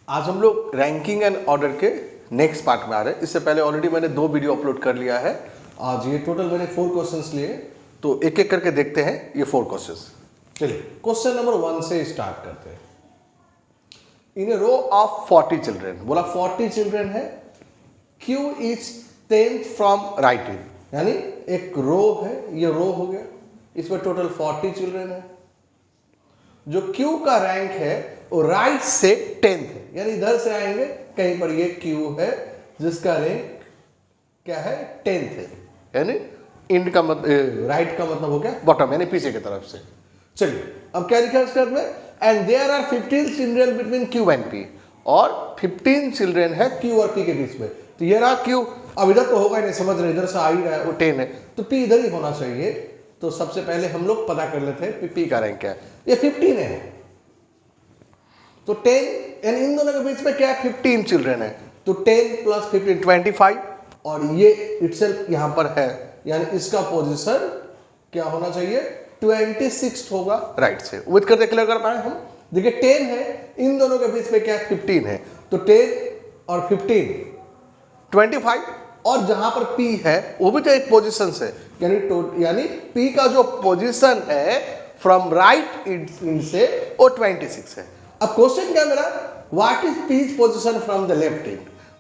आज हम लोग रैंकिंग एंड ऑर्डर के नेक्स्ट पार्ट में आ रहे हैं। इससे पहले ऑलरेडी मैंने 2 वीडियो अपलोड कर लिया है। आज ये टोटल मैंने 4 क्वेश्चंस लिए, तो एक एक करके देखते हैं ये 4 क्वेश्चंस। चलिए क्वेश्चन नंबर 1 से स्टार्ट करते हैं। इन ए रो ऑफ 40 चिल्ड्रेन, बोला 40 चिल्ड्रेन है, Q is 10th from right in, यानी एक रो है, ये रो हो गया, इसमें टोटल 40 चिल्ड्रेन है। जो Q का रैंक है वो राइट से 10th है, यानी इधर से आएंगे कहीं पर ये Q है जिसका रैंक क्या है 10th है, यानी इंड का मतलब राइट का मतलब हो गया बॉटम, यानी पीछे की तरफ से। चलिए अब क्या लिखा है इसके में, and there are 15 children between Q and P, और 15 चिल्ड्रेन है Q और P के बीच में। तो ये रहा Q, अब इधर तो होगा ही नहीं, समझ रहे, इधर से आ ही रहा है वो 10 है, तो P इधर ही होना चाहिए। तो सबसे पहले हम लोग पता कर लेते हैं P का रैंक क्या है। ये 15 है, तो 10, यानी इन दोनों के बीच में क्या है 15 चिल्ड्रेन है, तो 10 प्लस 15 25, और ये इटसेल्फ यहां पर है, यानी इसका पोजीशन क्या होना चाहिए 26 होगा राइट से। विद करते क्लियर कर पाए हम। देखिए 10 है, इन दोनों के बीच में क्या है 15 है, तो 10 और 15 25, और जहां पर P है वो भी तो एक पोजीशन से, यानी P का जो पोजीशन है फ्रॉम राइट इन से वो 26 है। अब क्वेश्चन क्या मेरा, what is P's position from the left end,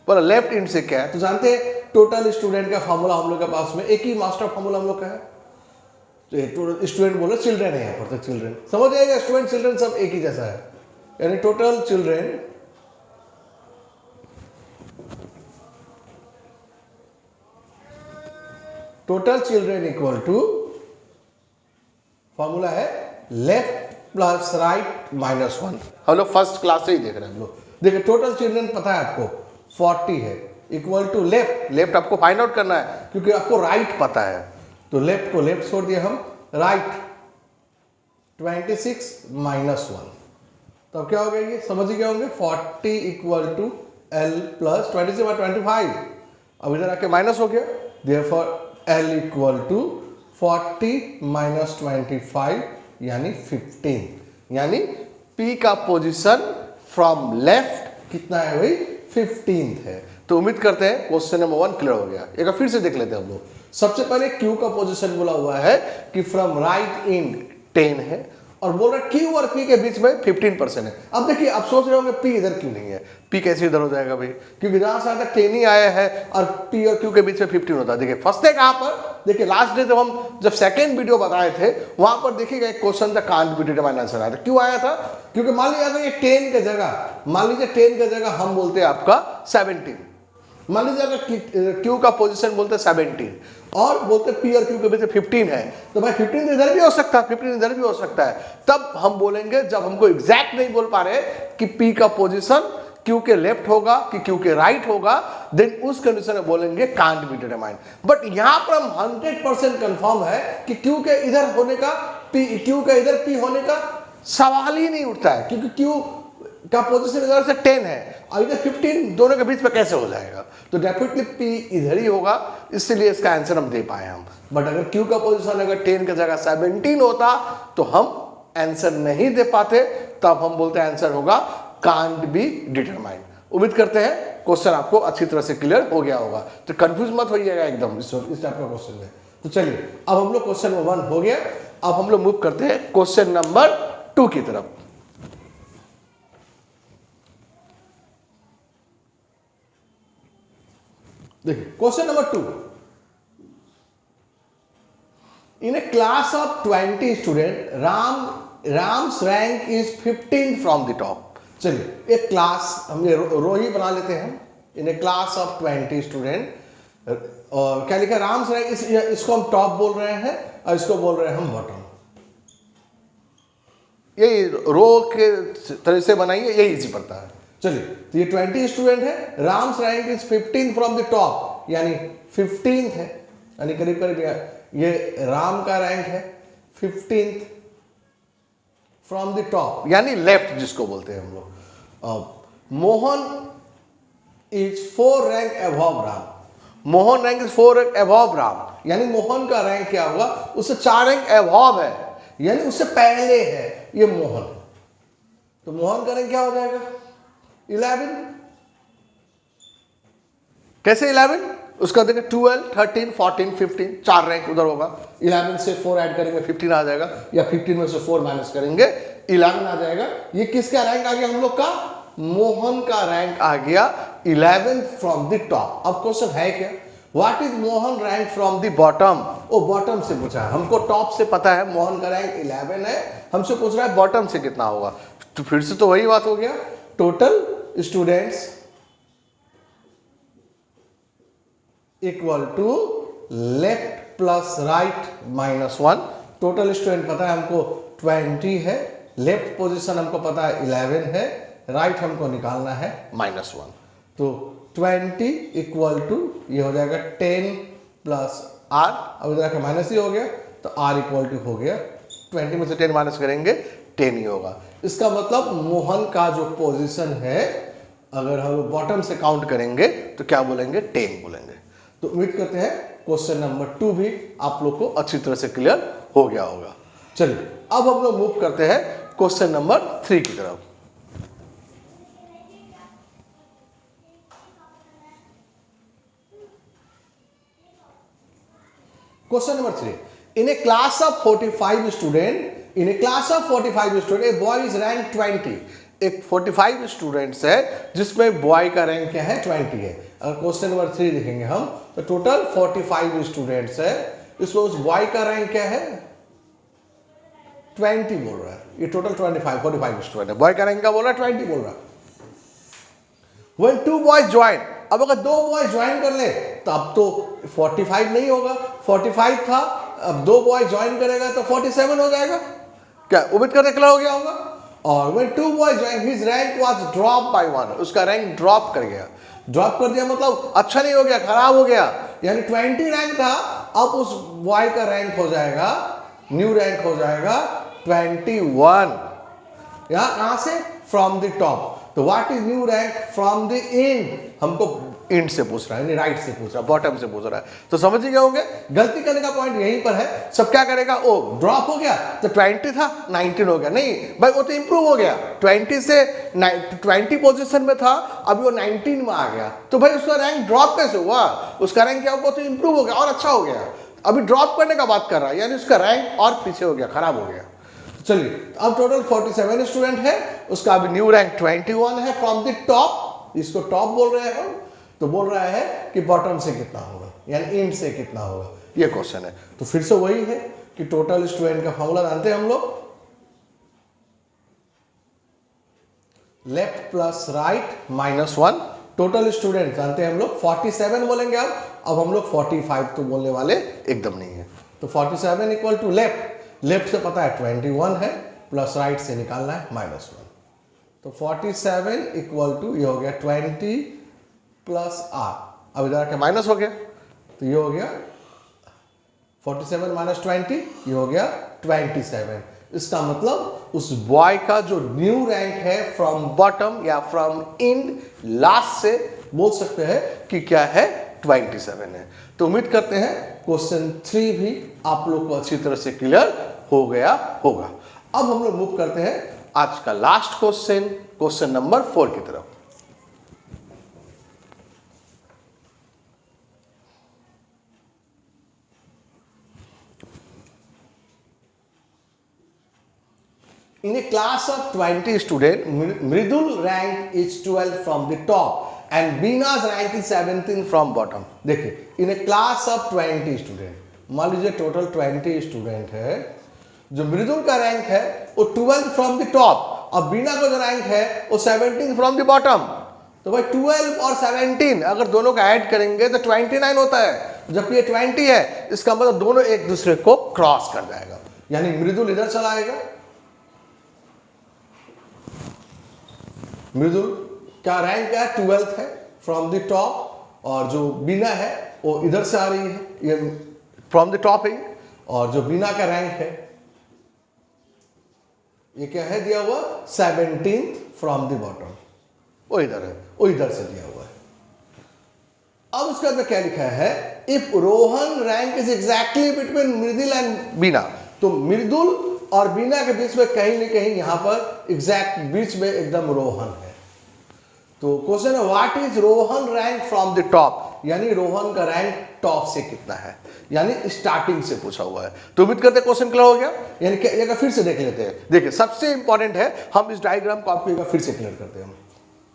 पर लेफ्ट इंड से क्या है, तो जानते हैं टोटल स्टूडेंट का फॉर्मूला हम लोग के पास में एक ही मास्टर फॉर्मूला हम लोग का है। तो स्टूडेंट बोले चिल्ड्रेन है, यहाँ पर तो चिल्ड्रेन समझ जाएगा, स्टूडेंट चिल्ड्रेन सब एक ही जैसा है, यानी total children equal to formula है लेफ्ट प्लस राइट माइनस 1। हम लोग फर्स्ट क्लास से ही देख रहे हैं हम लोग। देखिए टोटल चिल्ड्रेन पता है आपको 40 है, इक्वल टू लेफ्ट आपको फाइंड आउट करना है क्योंकि आपको राइट पता है, तो लेफ्ट को लेफ्ट छोड़ दिया हम, राइट 26 माइनस 1, तो अब क्या हो गया, ये समझ ही क्या होंगे 40 इक्वल टू L प्लस 26/25। अब इधर आके माइनस हो गया, therefore L equal to 40 minus 25 यानी 15, यानी P का पोजीशन फ्रॉम लेफ्ट कितना है भाई 15th है। तो उम्मीद करते हैं क्वेश्चन नंबर 1 क्लियर हो गया। एक फिर से देख लेते हैं हम लोग। सबसे पहले Q का पोजीशन बोला हुआ है कि फ्रॉम राइट इन 10 है, और बोल रहा है Q और P के बीच में 15% है। अब देखिए आप सोच रहे होंगे P इधर क्यों नहीं है, P कैसे इधर हो जाएगा भाई, क्योंकि जहां से आता 10 ही आया है और P और Q के बीच में 15 होता है। देखिए फर्स्ट है कहां पर, देखिए लास्ट डे जब सेकंड वीडियो बताए थे वहां पर देखिएगा एक क्वेश्चन था कांट बी डिटरमाइन आंसर आया था। क्यों आया था, क्योंकि मान लीजिए अगर ये 10 की जगह, मान लीजिए 10 की जगह हम बोलते हैं आपका 17, मान लीजिए अगर Q का पोजीशन बोलते 17 और बोलते P और Q के बीच में 15 है, तो भाई 15 इधर भी हो सकता है, 15 इधर भी हो सकता है। तब हम बोलेंगे, जब हमको एग्जैक्ट नहीं बोल पा रहे कि P का पोजीशन Q के लेफ्ट होगा कि Q के राइट होगा, देन उस कंडीशन में बोलेंगे कांट बी डिटरमाइंड। बट यहां पर हम 100% कंफर्म है कि Q के इधर होने का, Q के इधर P होने का सवाल ही नहीं उठता है, क्योंकि Q का पोजीशन इधर से 10 है और इधर 15, दोनों के बीच में कैसे हो जाएगा, तो डेफिनेटली P इधर ही होगा, इसलिए इसका आंसर हम दे पाए हम। बट अगर Q का पोजीशन अगर 10 की जगह 17 होता तो हम आंसर नहीं दे पाते, तब हम बोलते हैं आंसर होगा कांट बी डिटरमाइंड। उम्मीद करते हैं क्वेश्चन आपको अच्छी तरह से क्लियर हो गया होगा, तो कंफ्यूज मत होइएगा एकदम इस टाइप का क्वेश्चन में। तो चलिए अब हम लोग क्वेश्चन नंबर 1 हो गया, अब हम लोग मूव करते हैं क्वेश्चन नंबर 2 की तरफ। देखिए question number 2, in A class of 20 student Ram's rank is 15 from the top. चलिए एक क्लास हम रो ही बना लेते हैं, इन ए क्लास ऑफ 20 स्टूडेंट, और क्या लिखा राम्स रैंक, इसको हम टॉप बोल रहे हैं और इसको बोल रहे हैं हम बॉटम। यही रो के तरह से बनाइए, यही इजी पड़ता है। चलिए तो ये 20 स्टूडेंट है, Ram's rank is 15 from the top, यानी 15th है, यानी करीब करीब ये राम का रैंक है 15th फ्रॉम द टॉप, यानी लेफ्ट जिसको बोलते हैं हम लोग। Mohan is 4 rank above Ram, Mohan rank is 4 rank above Ram, यानी मोहन का रैंक क्या होगा, उससे 4 रैंक अबव है, यानी उससे पहले है ये मोहन, तो मोहन का रैंक क्या हो जाएगा 11। कैसे 11? उसका देखिए 12, 13, 14, 15, 4 रैंक उधर होगा। 11 से 4 ऐड करेंगे 15 आ जाएगा, या 15 में से 4 माइनस करेंगे 11 आ जाएगा। ये किसका रैंक आ गया हम लोग का? मोहन का रैंक आ गया 11 फ्रॉम द टॉप। अब क्वेश्चन है क्या, what is Mohan rank from the bottom? ओ बॉटम से पूछा है, हमको टॉप से पता है मोहन का रैंक 11 है, हमसे पूछ रहा है बॉटम से कितना होगा। तो फिर से तो वही बात हो गया, total students equal to left plus right minus 1। Total student पता है हमको 20 है, लेफ्ट पोजीशन हमको पता है 11 है, राइट हमको निकालना है -1। तो 20 इक्वल टू ये हो जाएगा 10 प्लस आर, अब इधर आके माइनस ही हो गया, तो आर इक्वल टू हो गया 20 में से 10 माइनस करेंगे 10 ही होगा। इसका मतलब मोहन का जो पोजीशन है, अगर हम बॉटम से काउंट करेंगे तो क्या बोलेंगे? 10 बोलेंगे। तो उम्मीद करते हैं क्वेश्चन नंबर 2 भी आप लोग को अच्छी तरह से क्लियर हो गया होगा। चलिए अब हम लोग मूव करते हैं क्वेश्चन नंबर 3 की तरफ। Question number 3, in A class of 45 student, in A class of 45 student a boy is rank 20। एक 45 स्टूडेंट्स है जिसमें बॉय का रैंक क्या है? 20 है। अगर क्वेश्चन नंबर 3 लिखेंगे हम तो टोटल 45 स्टूडेंट्स है, इसमें उस बॉय का रैंक क्या है? 20 बोल रहा है। ये टोटल 45 स्टूडेंट है, बॉय का रैंक क्या बोल रहा है? 20 बोल रहा है। When 2 boys join, अब अगर 2 बॉय ज्वाइन कर ले तो अब तो 45 नहीं होगा, 45 था, अब 2 बॉय ज्वाइन करेगा तो 47 हो जाएगा। क्या उम्मीद करते क्लियर हो गया होगा? और when 2 boys join, his rank was dropped by 1, उसका रैंक ड्रॉप कर गया। ड्रॉप कर दिया मतलब अच्छा नहीं हो गया, खराब हो गया, यानी 20 रैंक था, अब उस बॉय का रैंक हो जाएगा, न्यू रैंक हो जाएगा 21। यहां कहां से? From the top. तो what is new rank from the end? हमको एंड से पूछ रहा है, यानी राइट से पूछ रहा है, बॉटम से पूछ रहा है। तो समझ ही गए होंगे, गलती करने का पॉइंट यहीं पर है। सब क्या करेगा? ओ ड्रॉप हो गया तो 20 था 19 हो गया, नहीं भाई वो तो इंप्रूव हो गया, 20 से 20 पोजीशन में था, अभी वो 19 में आ गया, तो भाई उसका रैंक ड्रॉप कैसे हुआ? उसका रैंक क्या हुआ? तो इंप्रूव हो गया और अच्छा हो गया। अभी ड्रॉप करने का बात कर रहा है, यानी उसका रैंक और पीछे हो गया, खराब हो गया। चलिए अब टोटल 47 स्टूडेंट है, उसका अभी न्यू रैंक 21 है फ्रॉम द टॉप, इसको टॉप बोल रहे हैं हम, तो बोल रहा है कि बॉटम से कितना होगा, यानी एंड से कितना होगा, ये क्वेश्चन है। तो फिर से वही है कि टोटल स्टूडेंट का फॉर्मूला जानते हैं हम लोग, left plus right -1। Total student जानते हैं हम लोग 47 बोलेंगे। अब हम लोग 45 तो बोलने वाले एकदम नहीं है। तो 47 इक्वल टू लेफ्ट से पता है 21 है, प्लस राइट से निकालना है -1। तो 47 इक्वल टू ये हो गया 20 प्लस आर, अब इधर आके माइनस हो गया, तो ये हो गया 47 माइनस 20, ये हो गया 27। इसका मतलब उस बॉय का जो न्यू रैंक है फ्रॉम बॉटम या फ्रॉम इन लास्ट से बोल सकते हैं कि क्या है? 27 है। तो उम्मीद करते हैं क्वेश्चन 3 भी आप लोग को अच्छी तरह से क्लियर हो गया होगा। अब हम लोग मूव करते हैं आज का लास्ट क्वेश्चन, क्वेश्चन नंबर 4 की तरफ। In a class of 20 students, Mridul rank is 12 from the top and Bina's rank is 17 from bottom. देखिए, in a class of 20 student, मान लीजिए टोटल 20 स्टूडेंट है, जो मृदुल का रैंक है वो 12 फ्रॉम द टॉप, और बीना का जो रैंक है वो 17 फ्रॉम द बॉटम। तो भाई 12 और 17 अगर दोनों का ऐड करेंगे तो 29 होता है, जबकि ये 20 है, इसका मतलब दोनों एक दूसरे को क्रॉस कर जाएगा, यानी मृदुल इधर चला आएगा, मृदुल का रैंक क्या है? 12th है फ्रॉम द टॉप, और जो बीना है वो इधर से आ रही है, ये फ्रॉम द टॉप है, और जो बीना का रैंक है ये क्या है दिया हुआ? 17th फ्रॉम द बॉटम, वो इधर है, वो इधर से दिया हुआ है। अब उसके बाद क्या लिखा है? If Rohan rank is exactly between Mridul and Bina, तो मृदुल और बीना के बीच में कहीं न कहीं यहां पर एग्जैक्ट बीच में एकदम रोहन है। तो क्वेश्चन है what is Rohan rank from the top, यानी रोहन का रैंक टॉप से कितना है, यानी स्टार्टिंग से पूछा हुआ है। तो उम्मीद करते हैं क्वेश्चन क्लियर हो गया। यानी क्या फिर से देख लेते हैं। देखिए सबसे इंपॉर्टेंट है हम इस डायग्राम को आपको फिर से क्लियर करते हैं।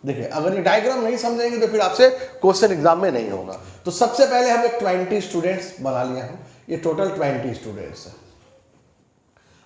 देखिए अगर ये डायग्राम नहीं समझेंगे तो फिर आपसे क्वेश्चन एग्जाम में नहीं होगा। तो सबसे पहले हम एक 20 स्टूडेंट्स बना लिए हैं, ये टोटल 20 स्टूडेंट्स है।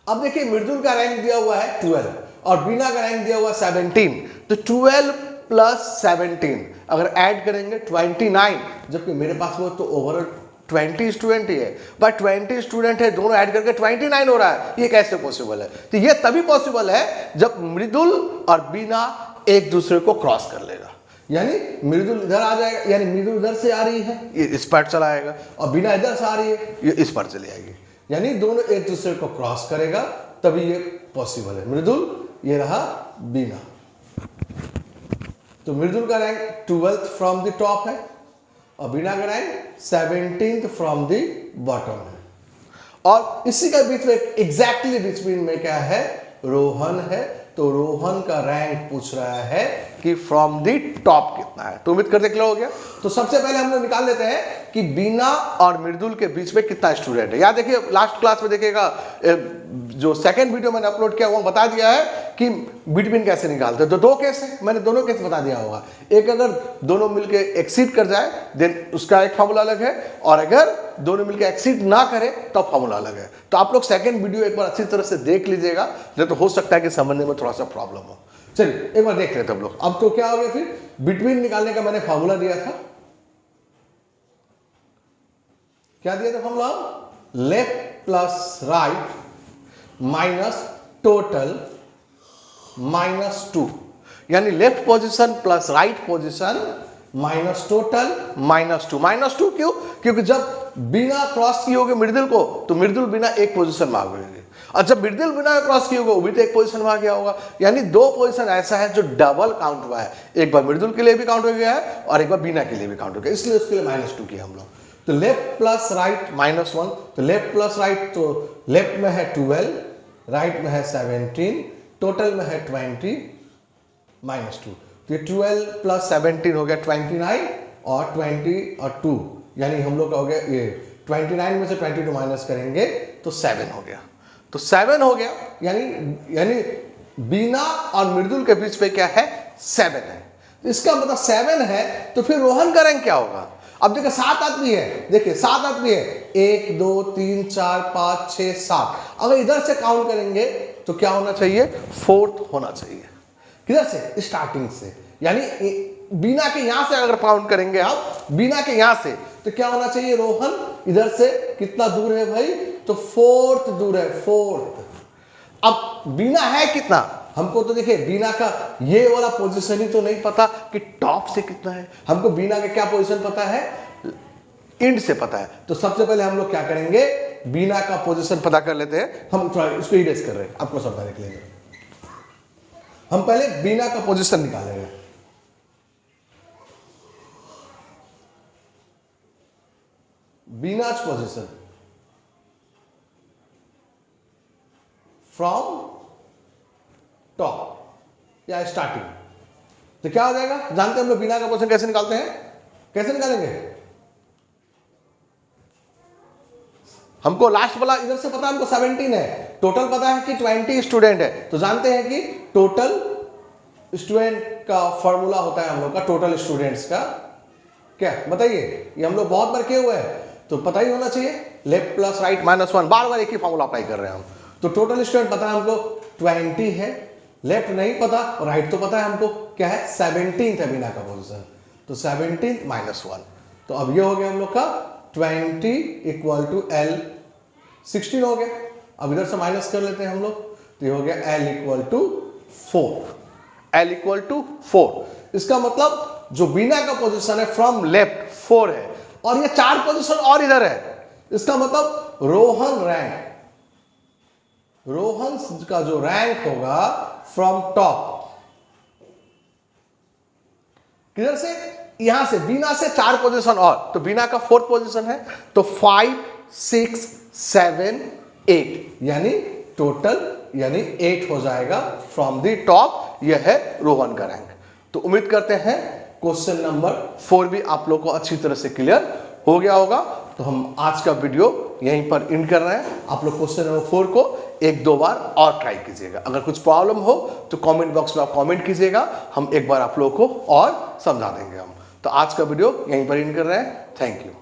अब देखिए मृदुल का रैंक दिया हुआ है 12 और बीना का रैंक दिया हुआ 17। तो 12 प्लस 17 अगर ऐड करेंगे 29, जबकि मेरे पास वो तो ओवरऑल 20 स्टूडेंट ही है, बट 20 स्टूडेंट है, दोनों ऐड करके 29 हो रहा है। ये कैसे पॉसिबल है? तो ये तभी पॉसिबल है जब मृदुल और बीना एक दूसरे को क्रॉस कर लेगा। यानी मृदुल इधर आ जाएगा, यानी मृदुल इधर से आ रही है, ये इस पर चला आएगा, और बीना इधर से आ रही है, ये इस पर चली आएगी। यानी दोनों एक दूसरे को क्रॉस करेगा तभी ये पॉसिबल है। मृदुल, ये रहा बीना। तो मृदुल का rank 12th from the top है और बीना का rank 17th from the bottom है। और इसी के बीच में एग्जैक्टली बिटवीन में क्या है? रोहन है। तो रोहन का रैंक पूछ रहा है कि फ्रॉम द टॉप कितना है। तो उम्मीद करते क्लियर हो गया। तो सबसे पहले हम लोग निकाल लेते हैं कि बीना और मृदुल के बीच में कितना स्टूडेंट है। याद देखिए लास्ट क्लास में देखिएगा, जो सेकंड वीडियो मैंने अपलोड किया वो बता दिया है कि बिटवीन कैसे निकालते हैं। तो दो केस है, मैंने दोनों केस बता दिया होगा। एक अगर दोनों मिलके एक्सीड कर जाए देन उसका एक फॉर्मूला अलग है, और अगर दोनों मिलके एक्सीड ना करे तो फॉर्मूला अलग है। तो आप लोग सेकंड वीडियो एक बार अच्छी तरह से देख लीजिएगा, नहीं तो हो सकता है कि समझने में थोड़ा सा प्रॉब्लम हो। चलिए एक बार देख लेते हैं हम लोग। अब तो क्या हो गया, फिर बिटवीन निकालने का मैंने फॉर्मूला दिया था। क्या दिया था formula? Left plus right minus total minus 2, यानी left position plus right position minus total minus 2। Minus 2 क्यों? क्योंकि जब बिना क्रॉस की होगी मृदुल को तो मृदुल बिना एक पोजीशन में आ गई, और जब मृदुल बिना क्रॉस की होगा वो भी तो एक पोजीशन में आ गया होगा। यानी दो पोजीशन ऐसा है जो डबल काउंट हुआ है, एक बार मृदुल के लिए भी काउंट हो गया है और एक बार बिना के लिए भी काउंट हो गया, इसलिए उसके लिए -2 किया हम लोग। तो लेफ्ट प्लस राइट -1, तो लेफ्ट प्लस राइट, तो लेफ्ट में है 12, राइट में है 17, टोटल में है 20 -2। तो ये 12 प्लस 17 हो गया 29, और 20 और 2 यानी हम लोग का हो गया ये 29 में से 22 माइनस करेंगे तो 7 हो गया। तो 7 हो गया, यानी बीना और मृदुल के बीच में क्या है? 7 है। इसका मतलब 7 है, तो फिर रोहन का रैंक क्या होगा? अब देखिए 7 आदमी है, देखिए 7 आदमी है, 1 2 3 4 5 6 7। अगर इधर से काउंट करेंगे तो क्या होना चाहिए? 4th होना चाहिए। किधर से? स्टार्टिंग से। यानी बीना के यहां से अगर काउंट करेंगे आप, बीना के यहां से, तो क्या होना चाहिए? रोहन इधर से कितना दूर है भाई? तो 4th दूर है, 4th। अब बीना है कितना? हमको तो देखिए बीना का ये वाला पोजीशन ही तो नहीं पता कि टॉप से कितना है। हमको बीना का क्या पोजीशन पता है? एंड से पता है। तो सबसे पहले हम लोग क्या करेंगे? बीना का पोजीशन पता कर लेते हैं। हम थोड़ा इसको इरेज कर रहे हैं, आपको समझाने के लिए। हम पहले बीना का पोजीशन निकालेंगे। बीना's पोजीशन फ्रॉम टॉप या स्टार्टिंग, तो क्या हो जाएगा? जानते हैं हम लोग बीना का पोजीशन कैसे निकालते हैं? कैसे निकालेंगे? हमको लास्ट वाला इधर से पता है, हमको 17 है, टोटल पता है कि 20 स्टूडेंट है। तो जानते हैं कि टोटल स्टूडेंट का फॉर्मूला होता है हम लोग का, टोटल स्टूडेंट्स का क्या बताइए? ये हम लोग बहुत बार किए हुए हैं, तो पता ही होना चाहिए। लेफ्ट प्लस राइट -1, बार बार एक ही फॉर्मूला अप्लाई कर रहे हैं हम। तो टोटल स्टूडेंट पता है हमको 20 है, लेफ्ट नहीं पता, और राइट तो पता है हमको क्या है? 17th है बीना का पोजीशन, तो 17th -1। तो अब ये हो गया हम लोग का 20 = L, 16 हो गया। अब इधर से माइनस कर लेते हैं हम लोग, तो ये हो गया L = 4। L = 4। इसका मतलब जो बीना का पोजीशन है फ्रॉम लेफ्ट 4 है, और ये 4 पोजीशन और इधर है। इसका मतलब रोहन का जो रैंक होगा फ्रॉम टॉप, किधर से? यहां से, बीना से 4 पोजीशन और, तो बीना का 4th पोजीशन है, तो 5 6 7 8 यानी टोटल 8 हो जाएगा फ्रॉम द टॉप। यह है रोहन का रैंक। तो उम्मीद करते हैं क्वेश्चन नंबर 4 भी आप लोग को अच्छी तरह से क्लियर हो गया होगा। तो हम आज का वीडियो यहीं पर एंड कर रहे हैं। आप लोग क्वेश्चन नंबर 4 को 1-2 बार और ट्राई कीजिएगा। अगर कुछ प्रॉब्लम हो तो कमेंट बॉक्स में आप कमेंट कीजिएगा, हम एक बार आप लोगों को और समझा देंगे हम। तो आज का वीडियो यहीं पर एंड कर रहे हैं। Thank you.